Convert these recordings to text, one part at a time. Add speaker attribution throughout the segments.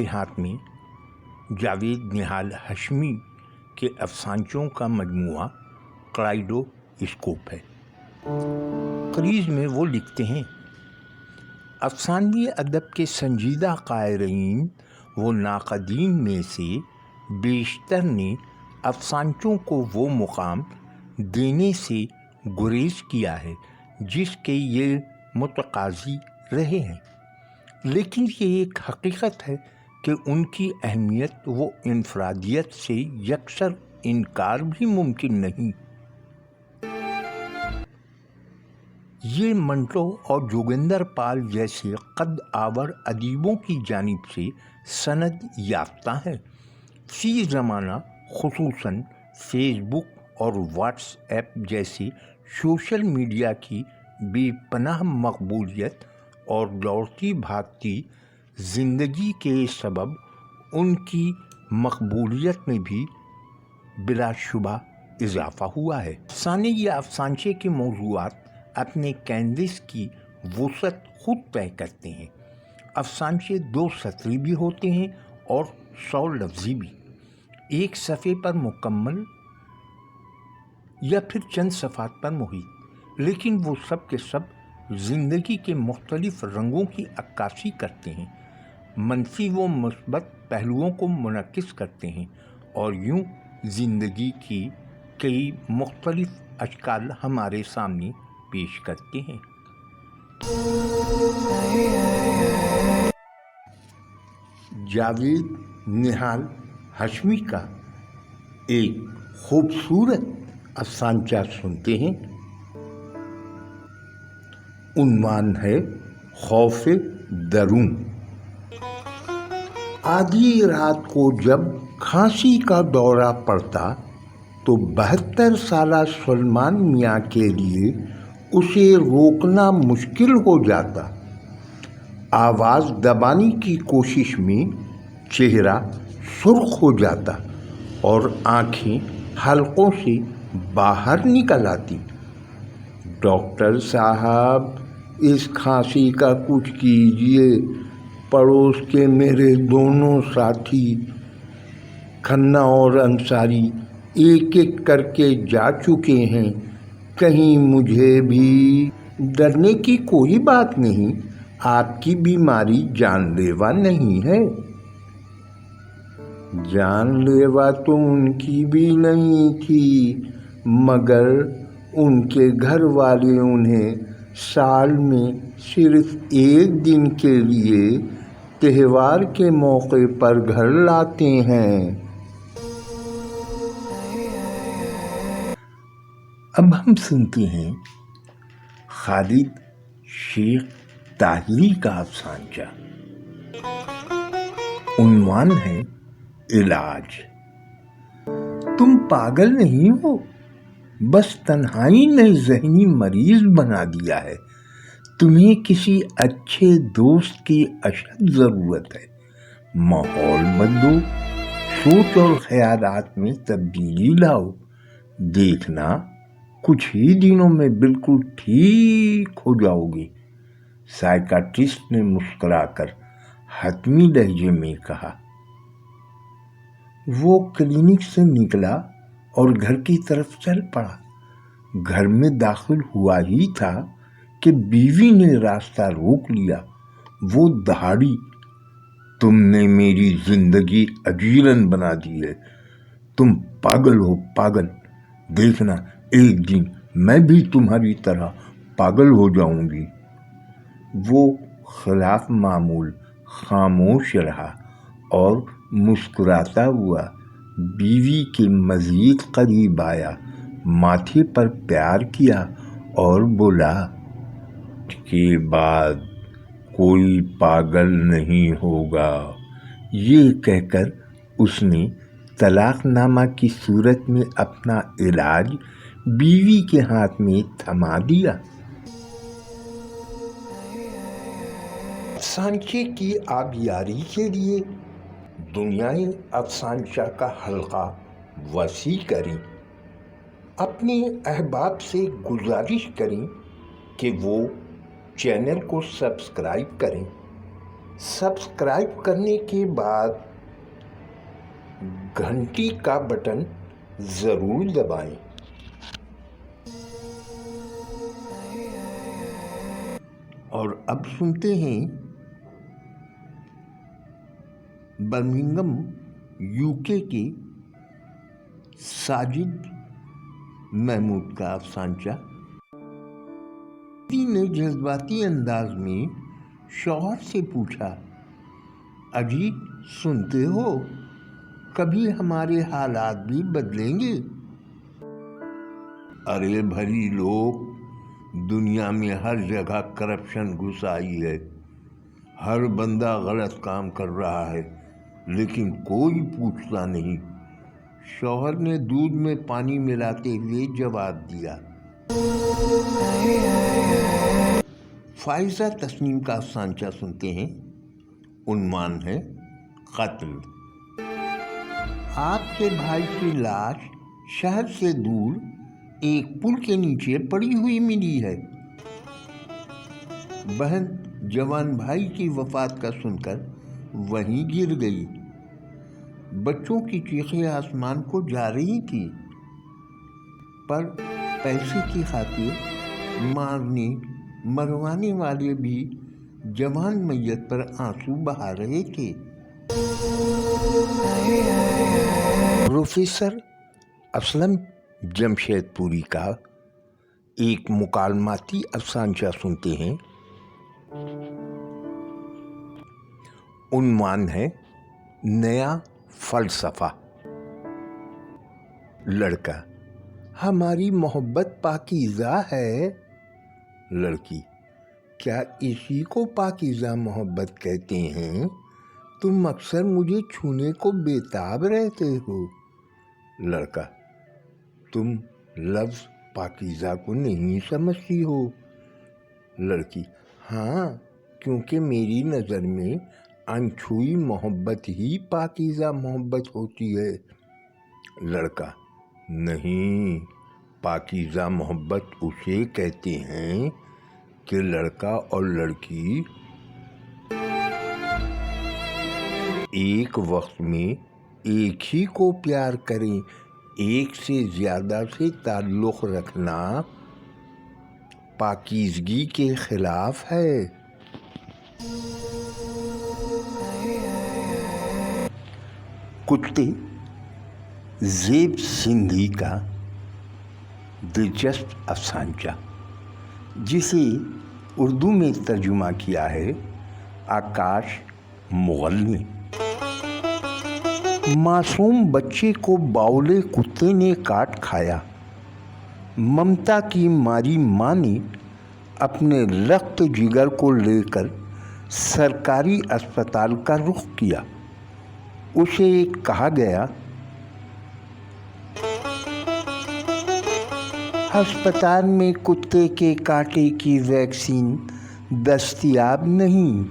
Speaker 1: ہاتھ میں جاوید نہال ہاشمی کے افسانچوں کا مجموعہ کلائیڈو اسکوپ ہے۔ قریض میں وہ لکھتے ہیں، افسانوی ادب کے سنجیدہ قائرین و ناقدین میں سے بیشتر نے افسانچوں کو وہ مقام دینے سے گریز کیا ہے جس کے یہ متقاضی رہے ہیں، لیکن یہ ایک حقیقت ہے کہ ان کی اہمیت و انفرادیت سے یکسر انکار بھی ممکن نہیں۔ یہ منٹو اور جوگندر پال جیسے قد آور ادیبوں کی جانب سے سند یافتہ ہیں۔ فی زمانہ خصوصاً فیس بک اور واٹس ایپ جیسے سوشل میڈیا کی بے پناہ مقبولیت اور دوڑتی بھاگتی زندگی کے سبب ان کی مقبولیت میں بھی بلا شبہ اضافہ ہوا ہے۔ افسانے یا افسانچے کے موضوعات اپنے کینوس کی وسعت خود طے کرتے ہیں۔ افسانچے 2 سطری بھی ہوتے ہیں اور 100 لفظی بھی، ایک صفحے پر مکمل یا پھر چند صفحات پر محیط، لیکن وہ سب کے سب زندگی کے مختلف رنگوں کی عکاسی کرتے ہیں، منفی و مثبت پہلوؤں کو منعکس کرتے ہیں اور یوں زندگی کی کئی مختلف اشکال ہمارے سامنے پیش کرتے ہیں۔ جاوید نہال ہاشمی کا ایک خوبصورت افسانچہ سنتے ہیں۔ عنوان ہے خوف درون۔ آدھی رات کو جب کھانسی کا دورہ پڑتا تو 72 سالہ سلیمان میاں کے لیے اسے روکنا مشکل ہو جاتا۔ آواز دبانے کی کوشش میں چہرہ سرخ ہو جاتا اور آنکھیں حلقوں سے باہر نکل آتی۔ ڈاکٹر صاحب، اس کھانسی کا کچھ کیجیے، پڑوس کے میرے دونوں ساتھی کھنہ اور انصاری ایک ایک کر کے جا چکے ہیں، کہیں مجھے بھی۔ ڈرنے کی کوئی بات نہیں، آپ کی بیماری جان لیوا نہیں ہے۔ جان لیوا تو ان کی بھی نہیں تھی، مگر ان کے گھر والے انہیں سال میں صرف ایک دن کے لیے تہوار کے موقع پر گھر لاتے ہیں۔ اب ہم سنتے ہیں خالد شیخ طاہری کا افسانچہ۔ عنوان ہے علاج۔ تم پاگل نہیں ہو، بس تنہائی نے ذہنی مریض بنا دیا ہے۔ تمہیں کسی اچھے دوست کی اشد ضرورت ہے۔ ماحول بدلو، سوچ اور خیالات میں تبدیلی لاؤ، دیکھنا کچھ ہی دنوں میں بالکل ٹھیک ہو جاؤ گے۔ سائیکاٹرسٹ نے مسکرا کر حتمی لہجے میں کہا۔ وہ کلینک سے نکلا اور گھر کی طرف چل پڑا۔ گھر میں داخل ہوا ہی تھا کہ بیوی نے راستہ روک لیا۔ وہ دہاڑی، تم نے میری زندگی اجیرن بنا دی ہے، تم پاگل ہو پاگل، دیکھنا ایک دن میں بھی تمہاری طرح پاگل ہو جاؤں گی۔ وہ خلاف معمول خاموش رہا اور مسکراتا ہوا بیوی کے مزید قریب آیا، ماتھے پر پیار کیا اور بولا، آج کے بعد کوئی پاگل نہیں ہوگا۔ یہ کہہ کر اس نے طلاق نامہ کی صورت میں اپنا علاج بیوی کے ہاتھ میں تھما دیا۔ افسانچے کی آبیاری کے لیے دنیائے افسانچہ کا حلقہ وسیع کریں۔ اپنے احباب سے گزارش کریں کہ وہ چینل کو سبسکرائب کریں، सब्सक्राइब करने के बाद घंटी का बटन ज़रूर दबाएं। और अब सुनते हैं बर्मिंघम यूके के साजिद महमूद का अफसानचा। पति ने जज्बाती अंदाज में शौहर से पूछा, अजी सुनते हो, कभी हमारे हालात भी बदलेंगे? अरे भरी लोग, दुनिया में हर जगह करप्शन घुस आई है, हर बंदा गलत काम कर रहा है, लेकिन कोई पूछता नहीं। शौहर ने दूध में पानी मिलाते हुए जवाब दिया। फाइजा तस्नीम का अफसानचा सुनते हैं। उन्वान है कत्ल। आपके भाई की लाश शहर से दूर एक पुल के नीचे पड़ी हुई मिली है। बहन जवान भाई की वफात का सुनकर वहीं गिर गई। बच्चों की चीखें आसमान को जा रही थी, पर पैसे की खातिर मारने मरवाने वाले भी जवान मैयत पर आंसू बहा रहे थे। प्रोफेसर असलम जमशेदपुरी का एक मुकालमाती अफसानचा सुनते हैं। उन्वान है नया फलसफा। लड़का, हमारी मोहब्बत पाकीज़ा है। लड़की, क्या इसी को पाकीज़ा मोहब्बत कहते हैं? तुम अक्सर मुझे छूने को बेताब रहते हो। लड़का, तुम लफ्ज़ पाकीज़ा को नहीं समझती हो। लड़की, हाँ, क्योंकि मेरी नज़र में अनछुई मोहब्बत ही पाकीज़ा मोहब्बत होती है। लड़का, नहीं, पाकीज़ा मोहब्बत उसे कहते हैं कि लड़का और लड़की एक वक्त में एक ही को प्यार करें। एक से ज़्यादा से ताल्लुक़ रखना पाकीज़गी के ख़िलाफ़ है। कुत्ते ज़ेब सिंधी का दिलचस्प अफसानचा, जिसे उर्दू में तर्जुमा किया है आकाश मुगल ने। मासूम बच्चे को बावले कुत्ते ने काट खाया। ममता की मारी माँ ने अपने लख्त जिगर को लेकर सरकारी अस्पताल का रुख किया। उसे कहा गया, अस्पताल में कुत्ते के कांटे की वैक्सीन दस्तयाब नहीं।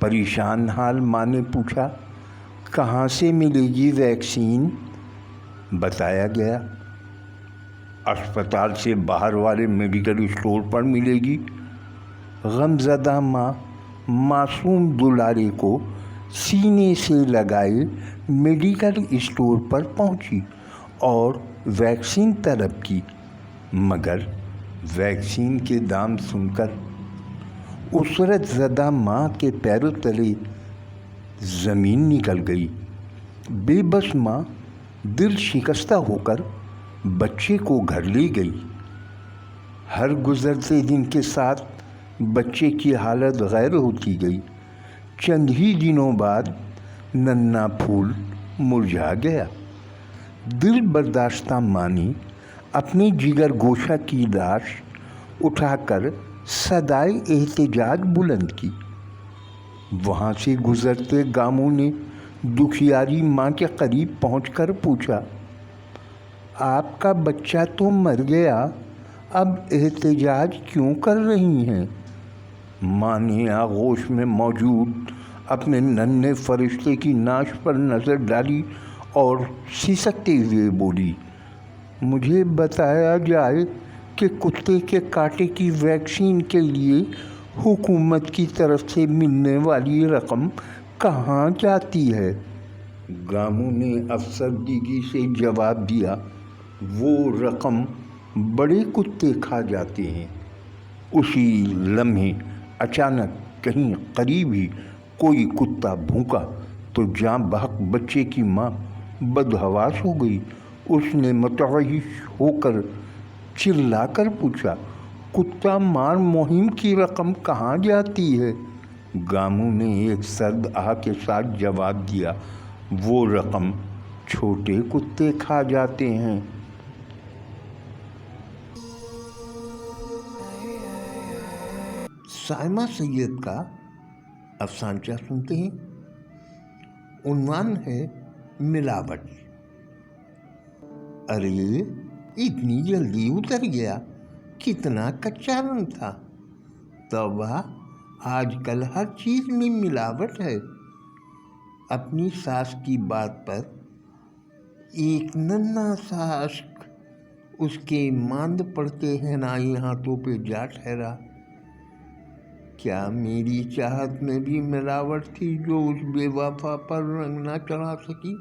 Speaker 1: परेशान हाल माँ ने पूछा, कहाँ से मिलेगी वैक्सीन? बताया गया, अस्पताल से बाहर वाले मेडिकल स्टोर पर मिलेगी। गमज़दा माँ मासूम दुलारे को सीने से लगाए मेडिकल स्टोर पर पहुंची और वैक्सीन तलब की, मगर वैक्सीन के दाम सुनकर उसरत ज़दा माँ के पैरों तले ज़मीन निकल गई। बेबस माँ दिल शिकस्ता होकर बच्चे को घर ले गई। हर गुज़रते दिन के साथ बच्चे की हालत गैर होती गई। चंद ही दिनों बाद नन्हा फूल मुरझा गया। दिल बर्दाश्ता माँ ने अपने जिगर गोशा की लाश उठाकर सदाए एहतजाज बुलंद की। वहाँ से गुज़रते गामों ने दुखियारी माँ के करीब पहुंचकर पूछा, आपका बच्चा तो मर गया, अब एहतजाज क्यों कर रही हैं? माँ ने आगोश में मौजूद अपने नन्हे फरिश्ते की नाश पर नज़र डाली और सिसकते हुए बोली, मुझे बताया जाए कि कुत्ते के कांटे की वैक्सीन के लिए हुकूमत की तरफ से मिलने वाली रकम कहाँ जाती है? गामू ने अफसरदगी से जवाब दिया, वो रकम बड़े कुत्ते खा जाते हैं। उसी लम्हे अचानक कहीं करीब ही कोई कुत्ता भौंका तो जाँ बहक बच्चे की माँ बदहवास हो गई। उसने मुतवहिश होकर चिल्लाकर पूछा, कुत्ता मार मुहिम की रकम कहाँ जाती है? गामू ने एक सर्द आह के साथ जवाब दिया, वो रकम छोटे कुत्ते खा जाते हैं। साइमा सैयद का अफसानचा सुनते हैं। उन्वान है मिलावट। अरे इतनी जल्दी उतर गया, कितना कच्चा रंग था। तौबा, आजकल हर चीज़ में मिलावट है। अपनी सास की बात पर एक नन्हा सा अश्क उसके मांद पड़ते हनाई हाथों पे जा ठहरा। क्या मेरी चाहत में भी मिलावट थी जो उस बेवफा पर रंग ना चढ़ा सकी?